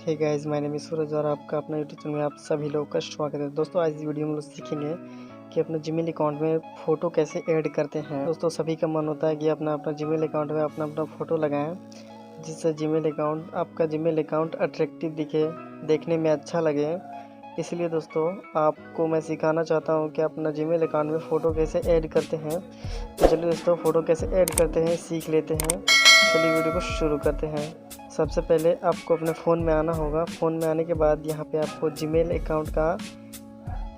Hey guys, my name is Suraj और आपका अपना यूट्यूब चैनल में आप सभी लोगों का स्वागत है। दोस्तों, आज इस वीडियो में लोग सीखेंगे कि अपना जीमेल अकाउंट में फ़ोटो कैसे ऐड करते हैं। दोस्तों, सभी का मन होता है कि अपना अपना जीमेल अकाउंट में अपना अपना फ़ोटो लगाएं, जिससे आपका जीमेल अकाउंट अट्रैक्टिव दिखे, देखने में अच्छा लगे। इसलिए दोस्तों, आपको मैं सिखाना चाहता हूँ कि अपना जीमेल अकाउंट में फ़ोटो कैसे ऐड करते हैं। तो चलिए दोस्तों, फ़ोटो कैसे ऐड करते हैं सीख लेते हैं। चलिए वीडियो को शुरू करते हैं। सबसे पहले आपको अपने फ़ोन में आना होगा। फ़ोन में आने के बाद यहाँ पे आपको जीमेल अकाउंट का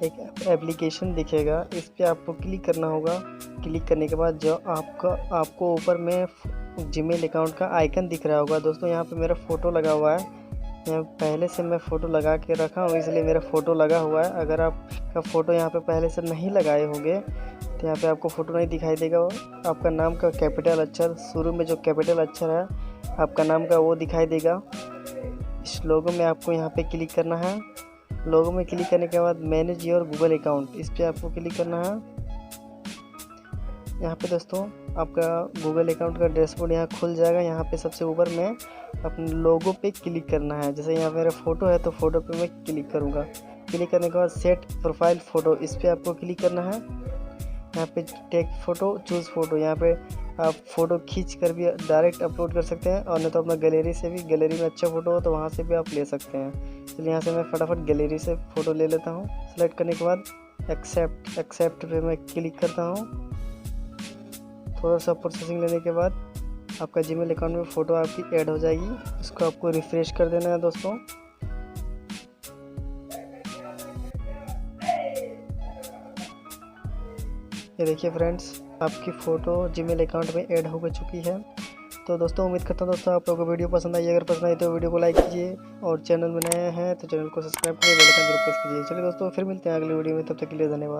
एक एप्लीकेशन दिखेगा, इस पे आपको क्लिक करना होगा। क्लिक करने के बाद जो आपको ऊपर में जीमेल अकाउंट का आइकन दिख रहा होगा। दोस्तों, यहाँ पे मेरा फ़ोटो लगा हुआ है। यहाँ पहले से मैं फ़ोटो लगा के रखा हूँ, इसलिए मेरा फ़ोटो लगा हुआ है। अगर आपका फ़ोटो यहाँ पे पहले से नहीं लगाए होंगे तो यहाँ पे आपको फ़ोटो नहीं दिखाई देगा। आपका नाम का कैपिटल अक्षर, शुरू में जो कैपिटल अक्षर है आपका नाम का, वो दिखाई देगा। इस लोगो में आपको यहाँ पे क्लिक करना है। लोगो में क्लिक करने के बाद मैनेज योर गूगल अकाउंट, इस पर आपको क्लिक करना है। यहाँ पे दोस्तों आपका गूगल अकाउंट का डैशबोर्ड यहाँ खुल जाएगा। यहाँ पे सबसे ऊपर में अपने लोगो पे क्लिक करना है। जैसे यहाँ मेरा फ़ोटो है तो फ़ोटो पे मैं क्लिक करूँगा। क्लिक करने के बाद सेट प्रोफाइल फ़ोटो, इस पर आपको क्लिक करना है। यहाँ पे टेक फ़ोटो, चूज़ फ़ोटो, यहाँ पे आप फ़ोटो खींच कर भी डायरेक्ट अपलोड कर सकते हैं, और नहीं तो अपना गैलरी से भी, गैलरी में अच्छा फ़ोटो हो तो वहाँ से भी आप ले सकते हैं। चलिए यहाँ से मैं फटाफट गैलरी से फ़ोटो ले लेता हूँ। सेलेक्ट करने के बाद एक्सेप्ट पे मैं क्लिक करता हूँ। थोड़ा सा प्रोसेसिंग लेने के बाद आपका जीमेल अकाउंट में फ़ोटो आपकी ऐड हो जाएगी। इसको आपको रिफ़्रेश कर देना है दोस्तों। ये देखिए फ्रेंड्स, आपकी फ़ोटो जीमेल अकाउंट में ऐड हो चुकी है। तो दोस्तों, उम्मीद करता हूँ दोस्तों आप लोगों को वीडियो पसंद आई। अगर पसंद आई तो वीडियो को लाइक कीजिए, और चैनल में नए हैं तो चैनल को सब्सक्राइब करिए, बेल आइकन जरूर प्रेस कीजिए। चलिए दोस्तों, फिर मिलते हैं अगली वीडियो में, तब तक के लिए धन्यवाद।